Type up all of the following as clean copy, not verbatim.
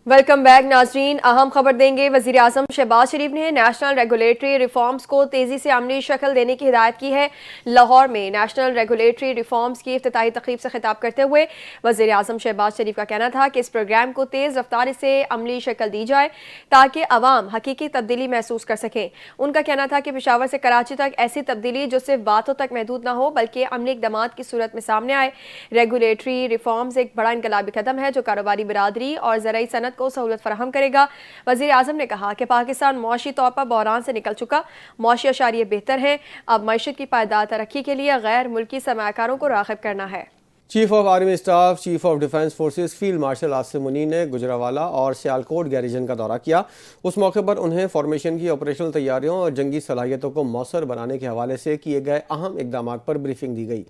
Welcome back नाजरीन। अहम खबर देंगे। वजीर आजम शहबाज शरीफ ने नेशनल रेगुलेटरी रिफॉर्म्स को तेजी से अमली शक्ल देने की हिदायत की है। लाहौर में नेशनल रेगुलेटरी रिफॉर्म्स की इफ्तिताही तकरीब से खिताब करते हुए वजीर आजम शहबाज शरीफ का कहना था कि इस प्रोग्राम को तेज रफ्तारी से अमली शक्ल दी जाए ताकि अवाम हकीकी तब्दीली महसूस कर सकें। उनका कहना था कि पेशावर से कराची तक ऐसी तब्दीली जो सिर्फ बातों तक महदूद ना हो बल्कि अमली इकदामात की सूरत में सामने आए। रेगुलेटरी रिफॉर्म्स एक बड़ा इनकलाबी कदम है जो कारोबारी बिरादरी और ज़राई सनत को सहूलत फराहम करेगा। वज़ीर आज़म ने कहा कि पाकिस्तान मुआशी तौर पर बहरान से निकल चुका, मुआशी अशारिये बेहतर हैं। अब मईशत की पायदार तरक्की के लिए गैर मुल्की सरमायाकारों को राग़िब करना है। Chief of army staff, chief of defence forces field marshal Asim Munir ने गुजरावाला और सियालकोट गैरिजन का दौरा किया। उस मौके पर उन्हें फॉर्मेशन की ऑपरेशनल तैयारियों और जंगी सलाहियतों को मौसर बनाने के हवाले से किए गए अहम इकदामात पर ब्रीफिंग दी गई।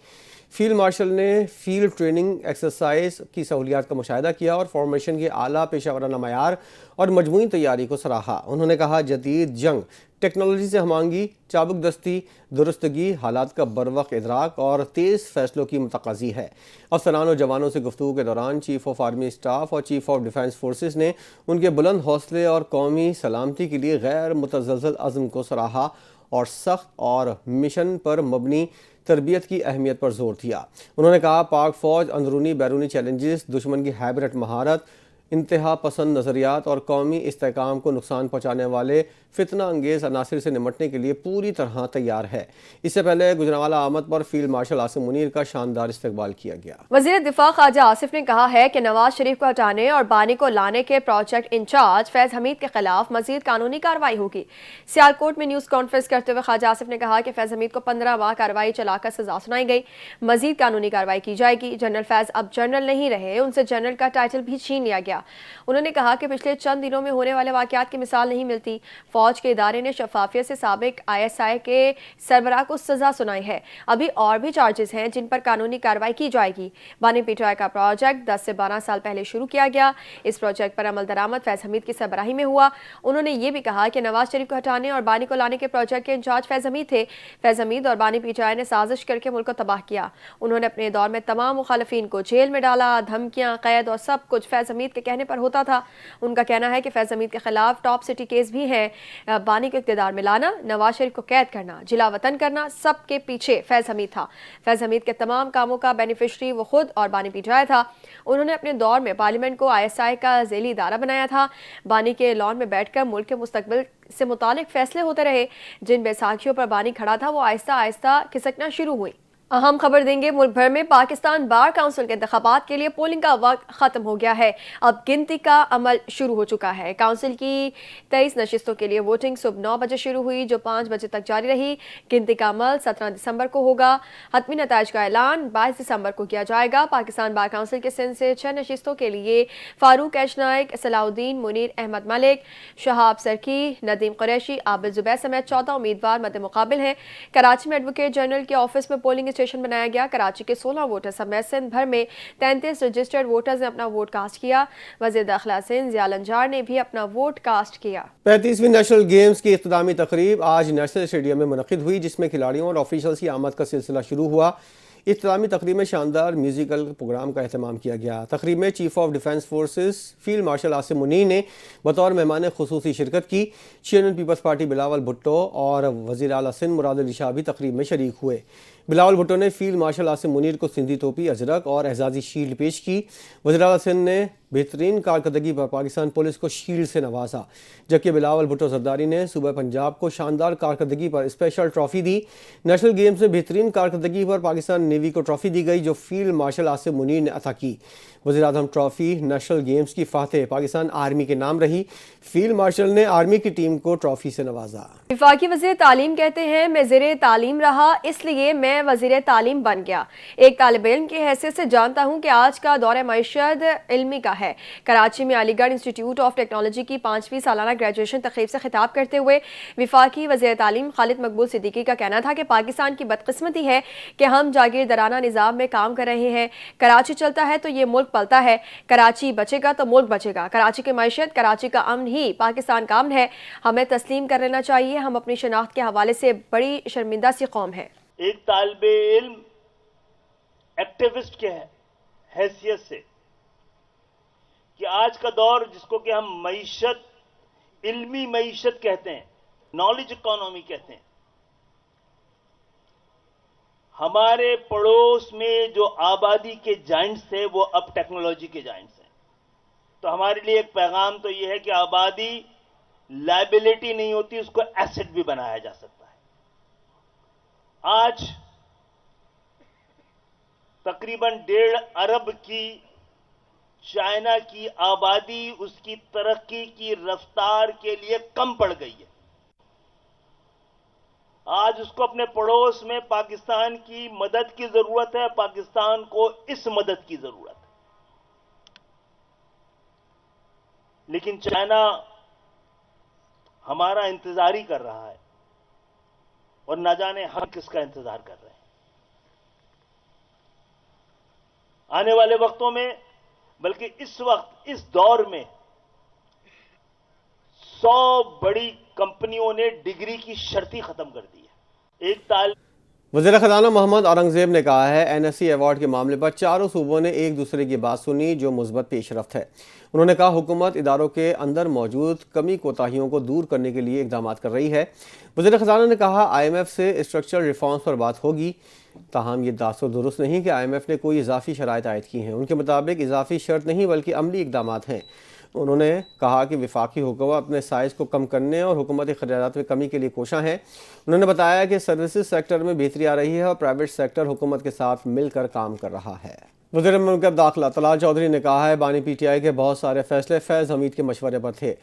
फील्ड मार्शल ने फील्ड ट्रेनिंग एक्सरसाइज की सहूलियात का मुशाहिदा किया और फॉर्मेशन के आला पेशावराना मयार और मजमूई तैयारी को सराहा। उन्होंने कहा जदीद जंग टेक्नोलॉजी से हमआंगी, चाबुक दस्ती, दुरुस्तगी, हालात का बरवक्त इदराक और तेज़ फैसलों की मुतक़ाज़ी है। अफसरान और जवानों से गुफ्तगू के दौरान चीफ ऑफ आर्मी स्टाफ और चीफ ऑफ डिफेंस फोर्सेस ने उनके बुलंद हौसले और कौमी सलामती के लिए गैर मुतज़लज़ल अज़्म को सराहा और सख्त और मिशन पर मबनी तरबियत की अहमियत पर जोर दिया। उन्होंने कहा पाक फ़ौज अंदरूनी बैरूनी चैलेंजेस, दुश्मन की हाइब्रिड महारत, इंतहा पसंद नज़रियात और कौमी इस्तेहकाम को नुकसान पहुँचाने वाले फितना अंगेज़ अनासिर से निमटने के लिए पूरी तरह तैयार है। इससे पहले गुजरावाला आमद पर फील्ड मार्शल आसिम मुनीर का शानदार इस्तकबाल किया गया। वज़ीर दिफा ख्वाजा आसिफ ने कहा है कि नवाज शरीफ को हटाने और बानी को लाने के प्रोजेक्ट इंचार्ज फैज़ हमीद के खिलाफ मजीद कानूनी कार्रवाई होगी। सियालकोट में न्यूज़ कॉन्फ्रेंस करते हुए ख्वाजा आसिफ ने कहा कि फैज़ हमीद को 15 माह कार्रवाई चलाकर सजा सुनाई गई, मजीद कानूनी कार्रवाई की जाएगी। जनरल फैज़ अब जनरल नहीं रहे, उनसे जनरल का टाइटल भी छीन लिया गया। उन्होंने कहा कि पिछले चंद दिनों में होने वाले वाक़यात की मिसाल नहीं मिलती। फौज के इदारे ने शफाफियत से साबिक ISI के सरबराह को सजा सुनाई है। अभी और भी चार्जेस हैं जिन पर कानूनी कार्रवाई की जाएगी। बानी पीटीआई का प्रोजेक्ट 10 से 12 साल पहले शुरू किया गया। इस प्रोजेक्ट पर अमल दरामद फैज़ हमीद की सरबराही में हुआ। उन्होंने ये भी कहा कि नवाज शरीफ को हटाने और बानी को लाने के प्रोजेक्ट के इंचार्ज फैज़ हमीद थे। फैज़ हमीद और बानी पीटीआई ने साजिश करके मुल्क को तबाह किया। उन्होंने अपने दौर में तमाम मुखालिफिन को जेल में डाला, धमकियां, कैद और सब कुछ फैज़ हमीद के कहने पर होता था। उनका कहना है कि फैज़ हमीद के खिलाफ टॉप सिटी केस भी हैं। बानी को इक़्तिदार में लाना, नवाज शरीफ को कैद करना, जिला वतन करना, सब के पीछे फैज़ हमीद था। फैज़ हमीद के तमाम कामों का बेनिफिशरी वो खुद और बानी पीटीआई था। उन्होंने अपने दौर में पार्लियामेंट को ISI का ज़ेली इदारा बनाया था। बानी के लॉन में बैठकर मुल्क के मुस्तकबिल से मुतालिक फैसले होते रहे। जिन बैसाखियों पर बानी खड़ा था वो आहिस्ता आहिस्ता खिसकना शुरू हुई। अहम खबर देंगे। मुल्क भर में पाकिस्तान बार काउंसिल के इंतखाबात के लिए पोलिंग का वक्त खत्म हो गया है। अब गिनती का अमल शुरू हो चुका है। काउंसिल की 23 नशिस्तों के लिए वोटिंग सुबह 9 बजे शुरू हुई जो 5 बजे तक जारी रही। गिनती का अमल 17 दिसंबर को होगा। हतमी नताइज का ऐलान 22 दिसंबर को किया जाएगा। पाकिस्तान बार काउंसिल के सिंध से 6 नशिस्तों के लिए फारूक एच नाइक, सलाउद्दीन, मुनीर अहमद मलिक, शहाब सरकी, नदीम कुरैशी, आबिद जुबैर समेत 14 उम्मीदवार मद्दे मुकाबिल हैं। कराची में एडवोकेट जनरल के ऑफिस में पोलिंग स्टेशन बनाया गया। कराची के 16 वोटर समेत सिंध भर में 33 रजिस्टर्ड वोटर्स ने अपना वोट कास्ट किया। वज़ीर दाखिला सिंध ज़िया लंजार ने भी अपना वोट कास्ट किया। 35वीं नेशनल गेम्स की इख्तितामी तकरीब आज नेशनल स्टेडियम में मुनक़िद हुई जिसमें खिलाड़ियों और ऑफिशियल्स की आमद का सिलसिला शुरू हुआ। इख्तितामी तकरीब में शानदार म्यूजिकल प्रोग्राम का एहतमाम किया गया। तकरीब में chief of defence forces field marshal Asim Munir ने बतौर मेहमान खुसूसी शिरकत की। चेयरमैन पीपल्स पार्टी बिलावल भुट्टो और वज़ीर आला सिंध मुराद अली शाह भी तकरीब में शरीक हुए। बिलावल भुट्टो ने फील्ड मार्शल आसिम मुनीर को सिंधी टोपी, अजरक और एजाज़ी शील्ड पेश की। वज़ीर आला सिंध ने बेहतरीन कारकर्दगी पर पाकिस्तान पुलिस को शील्ड से नवाजा, जबकि बिलावल भुट्टो जरदारी ने सूबा पंजाब को शानदार कारकर्दगी पर स्पेशल ट्रॉफी दी। नेशनल गेम्स में बेहतरीन कारकर्दगी पर पाकिस्तान नेवी को ट्रॉफी दी गई जो फील्ड मार्शल आसिम मुनीर ने अता की। वज़ीर आज़म ट्रॉफी नेशनल गेम्स की फातेह पाकिस्तान आर्मी के नाम रही। फील्ड मार्शल ने आर्मी की टीम को ट्रॉफी से नवाजा। वफाकी वज़ीर तालीम कहते हैं मैं ज़ेरे तालीम रहा इसलिए मैं वज़ीर तालीम बन गया। एक तालिब इल्म की हैसियत से जानता हूँ कि आज का दौर मईशत इल्मी का है। कराची में अलीगढ़ इंस्टीट्यूट ऑफ टेक्नोलॉजी की 5वीं सालाना ग्रेजुएशन तकरीब से खिताब करते हुए वफाकी वज़ीर तालीम खालिद मकबूल सिद्दीकी का कहना था कि पाकिस्तान की बदकिस्मती है कि हम जागीरदाराना निज़ाम में काम कर रहे हैं। कराची चलता है तो ये मुल्क पलता है, कराची बचेगा तो मुल्क बचेगा। कराची की मैशत, कराची का अमन ही पाकिस्तान का अमन है। हमें तस्लीम कर लेना चाहिए हम अपनी शनाख्त के हवाले से बड़ी शर्मिंदा सी कौम है। एक तालिबे इल्म एक्टिविस्ट के हैसियत से کہ آج کا دور جس کو کہ ہم معیشت، علمی معیشت کہتے ہیں، نالج اکانومی کہتے ہیں، ہمارے پڑوس میں جو آبادی کے جائنٹس تھے وہ اب ٹیکنالوجی کے جائنٹس ہیں. تو ہمارے لیے ایک پیغام تو یہ ہے کہ آبادی لائبلٹی نہیں ہوتی، اس کو ایسٹ بھی بنایا جا سکتا ہے. آج تقریباً 1.5 ارب کی چائنا کی آبادی اس کی ترقی کی رفتار کے لیے کم پڑ گئی ہے. آج اس کو اپنے پڑوس میں پاکستان کی مدد کی ضرورت ہے، پاکستان کو اس مدد کی ضرورت ہے. لیکن چائنا ہمارا انتظار ہی کر رہا ہے اور نہ جانے ہم کس کا انتظار کر رہے ہیں. آنے والے وقتوں میں، بلکہ اس وقت اس دور میں 100 بڑی کمپنیوں نے ڈگری کی شرط ہی ختم کر دی ہے. ایک وزیر خزانہ محمد اورنگزیب نے کہا ہے این ایس سی ایوارڈ کے معاملے پر چاروں صوبوں نے ایک دوسرے کی بات سنی جو مثبت پیش رفت ہے. انہوں نے کہا حکومت اداروں کے اندر موجود کمی کوتاہیوں کو دور کرنے کے لیے اقدامات کر رہی ہے. وزیر خزانہ نے کہا آئی ایم ایف سے اسٹرکچرل ریفارمز پر بات ہوگی، تاہم یہ تاثر درست نہیں کہ آئی ایم ایف نے کوئی اضافی شرائط عائد کی ہیں. ان کے مطابق اضافی شرط نہیں بلکہ عملی اقدامات ہیں. انہوں نے کہا کہ وفاقی حکومت اپنے سائز کو کم کرنے اور حکومتی اخراجات میں کمی کے لیے کوشاں ہیں. انہوں نے بتایا کہ سروسز سیکٹر میں بہتری آ رہی ہے اور پرائیویٹ سیکٹر حکومت کے ساتھ مل کر کام کر رہا ہے. وزیر مملکت داخلہ طلال چودھری نے کہا ہے بانی پی ٹی آئی کے بہت سارے فیصلے فیض حمید کے مشورے پر تھے.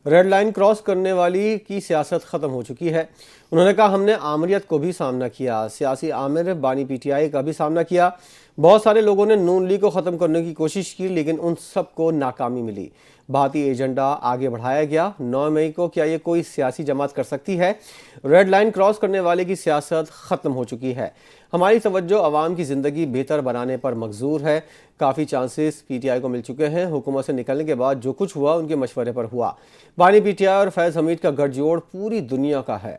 ریڈ لائن کراس کرنے والی کی سیاست ختم ہو چکی ہے. انہوں نے کہا ہم نے آمریت کو بھی سامنا کیا، سیاسی آمر بانی پی ٹی آئی کا بھی سامنا کیا. بہت سارے لوگوں نے نون لیگ کو ختم کرنے کی کوشش کی لیکن ان سب کو ناکامی ملی. بھارتی ایجنڈا آگے بڑھایا گیا. 9 مئی کو کیا یہ کوئی سیاسی جماعت کر سکتی ہے؟ ریڈ لائن کراس کرنے والے کی سیاست ختم ہو چکی ہے. ہماری توجہ عوام کی زندگی بہتر بنانے پر مقصور ہے. کافی چانسز پی ٹی آئی کو مل چکے ہیں. حکومت سے نکلنے کے بعد جو کچھ ہوا ان کے مشورے پر ہوا. بانی پی ٹی آئی اور فیض حمید کا گٹھ جوڑ پوری دنیا کا ہے.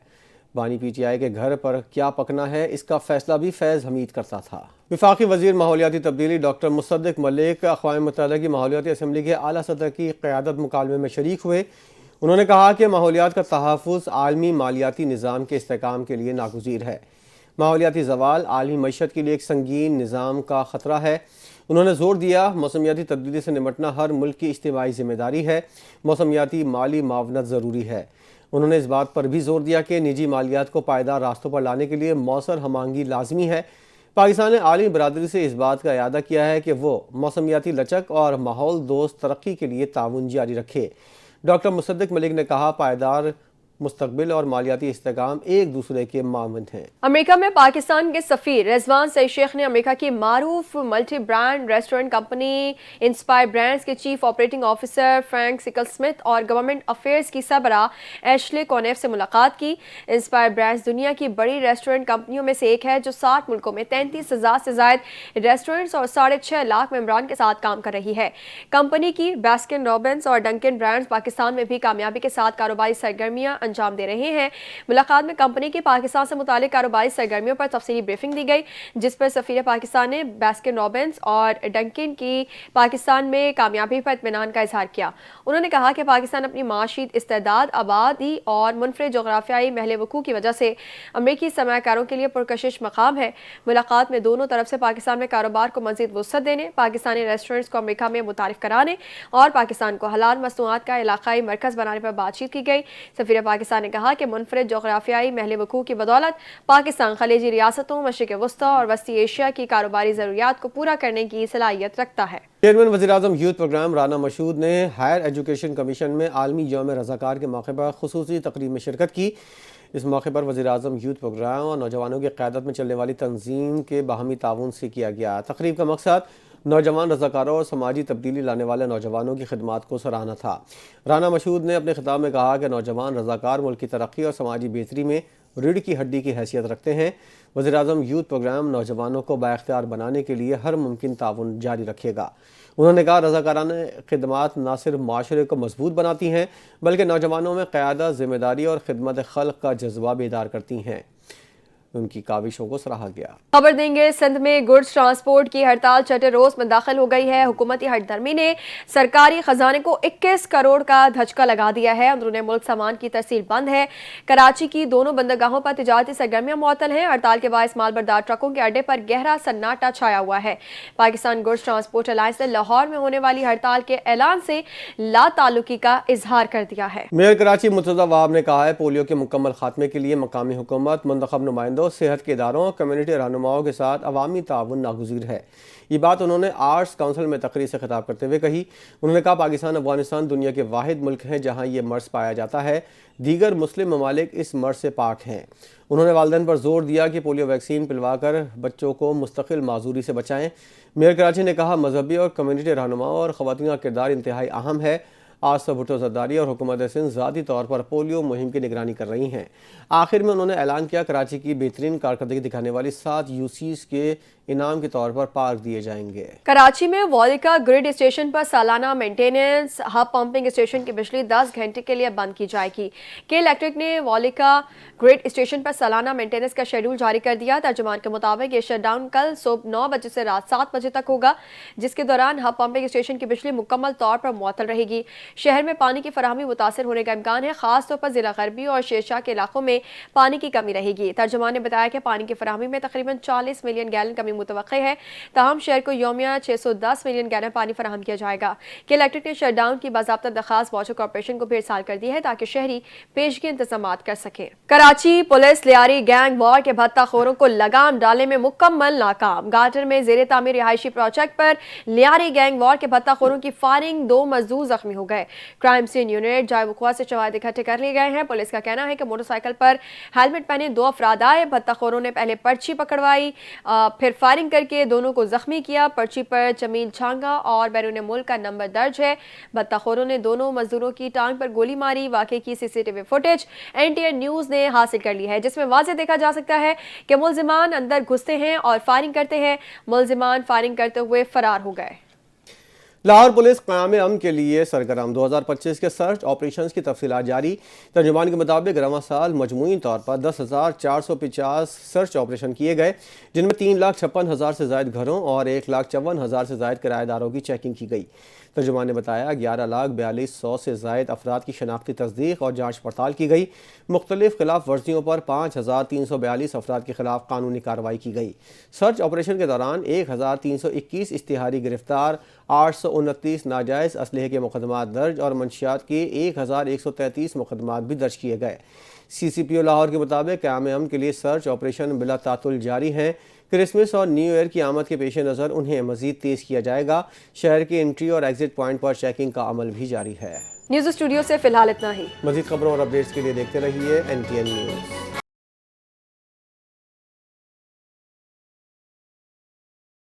بانی پی ٹی آئی کے گھر پر کیا پکنا ہے اس کا فیصلہ بھی فیض حمید کرتا تھا. وفاقی وزیر ماحولیاتی تبدیلی ڈاکٹر مصدق ملک اقوام متحدہ کی ماحولیاتی اسمبلی کے اعلیٰ سطح کی قیادت مکالمے میں شریک ہوئے. انہوں نے کہا کہ ماحولیات کا تحفظ عالمی مالیاتی نظام کے استحکام کے لیے ناگزیر ہے. ماحولیاتی زوال عالمی معیشت کے لیے ایک سنگین نظام کا خطرہ ہے. انہوں نے زور دیا موسمیاتی تبدیلی سے نمٹنا ہر ملک کی اجتماعی ذمہ داری ہے. موسمیاتی مالی معاونت ضروری ہے. انہوں نے اس بات پر بھی زور دیا کہ نجی مالیات کو پائیدار راستوں پر لانے کے لیے موثر ہم آہنگی لازمی ہے. پاکستان نے عالمی برادری سے اس بات کا اعادہ کیا ہے کہ وہ موسمیاتی لچک اور ماحول دوست ترقی کے لیے تعاون جاری رکھے. ڈاکٹر مصدق ملک نے کہا پائیدار مستقبل اور مالیاتی استحکام ایک دوسرے کے معاون ہیں. امریکہ میں پاکستان کے سفیر رضوان سعید شیخ نے امریکہ کی معروف multi brand restaurant company inspire brands کے چیف آپریٹنگ آفیسر فرینک سکل سمتھ اور گورنمنٹ افیئرز کی سربراہ ایشلے کونیف سے ملاقات کی. انسپائر برانڈز دنیا کی بڑی ریسٹورنٹ کمپنیوں میں سے ایک ہے جو 60 ملکوں میں 33,000 سے زائد ریسٹورنٹس اور 6.5 لاکھ ممبران کے ساتھ کام کر رہی ہے. کمپنی کی باسکن رابنس اور ڈنکن برانڈز پاکستان میں بھی کامیابی کے ساتھ کاروباری سرگرمیاں انجام دے رہے ہیں. ملاقات میں کمپنی کی پاکستان سے متعلق کاروباری سرگرمیوں پر تفصیلی بریفنگ دی گئی جس پر سفیر پاکستان نے باسکن رابنس اور ڈنکن کی پاکستان میں کامیابی پر اطمینان کا اظہار کیا. انہوں نے کہا کہ پاکستان اپنی معاشی استعداد، آبادی اور منفرد جغرافیائی محل وقوع کی وجہ سے امریکی سرمایہ کاروں کے لیے پرکشش مقام ہے. ملاقات میں دونوں طرف سے پاکستان میں کاروبار کو مزید وسعت دینے، پاکستانی ریسٹورنٹس کو امریکہ میں متعارف کرانے اور پاکستان کو حلال مصنوعات کا علاقائی مرکز بنانے پر بات چیت کی گئی. سفیر پاکستان نے کہا کہ منفرد جغرافیائی محل وقوع کی بدولت پاکستان خلیجی ریاستوں، مشرق وسطی اور وسطی ایشیا کی کاروباری ضروریات کو پورا کرنے کی صلاحیت رکھتا ہے. چیئرمین وزیراعظم یوتھ پروگرام رانا مشہود نے ہائر ایجوکیشن کمیشن میں عالمی یوم رضاکار کے موقع پر خصوصی تقریب میں شرکت کی. اس موقع پر وزیراعظم یوتھ پروگرام اور نوجوانوں کی قیادت میں چلنے والی تنظیم کے باہمی تعاون سے کیا گیا. تقریب کا مقصد نوجوان رضاکاروں اور سماجی تبدیلی لانے والے نوجوانوں کی خدمات کو سراہنا تھا. رانا مشہود نے اپنے خطاب میں کہا کہ نوجوان رضاکار ملک کی ترقی اور سماجی بہتری میں ریڑھ کی ہڈی کی حیثیت رکھتے ہیں. وزیراعظم یوتھ پروگرام نوجوانوں کو بااختیار بنانے کے لیے ہر ممکن تعاون جاری رکھے گا. انہوں نے کہا رضاکارانہ خدمات نہ صرف معاشرے کو مضبوط بناتی ہیں بلکہ نوجوانوں میں قیادت، ذمہ داری اور خدمت خلق کا جذبہ بیدار کرتی ہیں. उनकी काविशों को सराहा गया। खबर देंगे, सिंध में गुड्स ट्रांसपोर्ट की हड़ताल छठे रोज में दाखिल हो गई है। हुकूमती हटधर्मी ने सरकारी खजाने को 21 करोड़ का धचका लगा दिया है। अंदरूनी मुल्क सामान की तरसील बंद है। कराची की दोनों बंदरगाहों पर तिजारती सरगर्मियां मुअत्तल हैं। हड़ताल के बायस मालबरदार ट्रकों के अड्डे पर गहरा सन्नाटा छाया हुआ है। पाकिस्तान गुड्स ट्रांसपोर्ट अलायंस ने लाहौर में होने वाली हड़ताल के ऐलान से लाताल्लुकी का इजहार कर दिया है। मेयर कराची मुर्तज़ा वहाब ने कहा है, पोलियो के मुकम्मल खात्मे के लिए मकामी हुकूमत, मुंतखब नुमाइंदों, सेहत के इदारों और कम्युनिटी रहनुमाओं के साथ अवामी ताउन नागुज़ीर है। ये बात उन्होंने आर्ट्स काउंसिल में तकरीर से खिताब करते हुए कही। उन्होंने कहा, पाकिस्तान अफगानिस्तान दुनिया के वाहिद मुल्क हैं जहाँ ये मर्ज पाया जाता है। दीगर मुस्लिम ममालिक इस मर्ज से पाक हैं। उन्होंने वालिदैन पर जोर दिया कि पोलियो वैक्सीन पिलवाकर बच्चों को मुस्तकिल माजूरी से बचाएं। मेयर कराची ने कहा, मजहबी और कम्युनिटी रहनुमाओं और ख़वातीन का किरदार इंतहाई अहम है। आसिफ भुट्टो ज़रदारी और हुकूमत सिंध ज़ाती तौर पर पोलियो मुहिम की निगरानी कर रही हैं। आखिर में उन्होंने ऐलान किया, कराची की बेहतरीन कारकर्दगी दिखाने वाली 7 यूसीज के इनाम के तौर पर पार्क दिए जाएंगे। कराची में वॉलिका ग्रिड स्टेशन पर सालाना मेंटेनेंस हब पंपिंग स्टेशन की बिजली 10 घंटे के लिए बंद की जाएगी। के इलेक्ट्रिक ने वॉलिका ग्रिड स्टेशन पर सालाना मेंटेनेंस का शेड्यूल जारी कर दिया। तर्जुमान के मुताबिक ये शटडाउन कल सुबह 9 बजे से रात 7 बजे तक होगा, जिसके दौरान हब पंपिंग स्टेशन की बिजली मुकम्मल तौर पर मुअत्तल रहेगी। शहर में पानी की फराहमी मुतासर होने का इम्कान है। खास तौर पर जिला गरबी और शेरशाह के इलाकों में पानी की कमी रहेगी। तर्जुमान ने बताया कि पानी की फराहमी में तकरीबन 40 मिलियन गैलन कमी मुतवक्के है। ताहम शहर को यौमिया 610 मिलियन गैलन पानी फराहम किया जाएगा। के इलेक्ट्रिक ने शटडाउन की बाज़ाब्ता दरखास्त वाटर कॉर्पोरेशन को भी इरसाल कर दी है ताकि शहरी पेशगी इंतजाम कर सके। Karachi police Lyari gang war के भत्ताखोरों को लगाम डालने में मुकम्मल नाकाम। गाटर में जेर तामीर रिहायशी प्रोजेक्ट पर लियारी गैंग वॉर के भत्ताखोरों की फायरिंग, 2 मजदूर जख्मी हो गए। क्राइम सीन यूनिट जाय वक़ुआ से शवाहिद इकट्ठे कर लिए गए हैं। पुलिस का कहना है कि मोटरसाइकिल पर हेलमेट पहने 2 अफराद आए। भत्ताखोरों ने पहले पर्ची पकड़वाई, फिर फायरिंग करके दोनों को जख्मी किया। पर्ची पर जमील छांगा और बैरून मुल्क का नंबर दर्ज है। भत्ताखोरों ने दोनों मजदूरों की टांग पर गोली मारी। वाकई की सीसीटीवी फुटेज NTN न्यूज़ ने हासिल कर ली है, जिसमें वाज़ेह देखा जा सकता है कि मुल्जिमान अंदर घुसते हैं और फायरिंग करते हैं। मुल्जिमान फायरिंग करते हुए फरार हो गए। लाहौर पुलिस क़याम अमन के लिए सरगर्म 2025 के सर्च ऑपरेशंस की तफसीलात जारी। तर्जुमान के मुताबिक रवां साल मजमूई तौर पर 10,450 सर्च ऑपरेशन किए गए, जिनमें 3,56,000 से ज़ायद घरों और 1,54,000 से ज़ायद किराएदारों की चेकिंग की गई। तर्जुमान ने बताया, 11,42,100 से ज़ायद अफराद की शनाख्ती तस्दीक और जाँच पड़ताल की गई। मुख्तलिफ खिलाफ वर्जियों पर 5,342 अफराद के खिलाफ कानूनी कार्रवाई की गई। सर्च ऑपरेशन के दौरान 1,321 इश्तिहारी गिरफ्तार, 829 नाजायज़ असलहे के मुकदमात दर्ज और मंशियात के 1,133 मुकदमात भी दर्ज किए गए। CCPO लाहौर के मुताबिक क़याम अमन के लिए सर्च ऑपरेशन बिला तातुल जारी हैं। क्रिसमस और न्यू ईयर की आमद के पेश नज़र उन्हें मज़ीद तेज़ किया जाएगा। शहर के एंट्री और एग्जिट पॉइंट पर चेकिंग का अमल भी जारी है। न्यूज़ स्टूडियो से फिलहाल इतना ही। मज़ीद खबरों और अपडेट्स के लिए देखते रहिए NTN न्यूज़।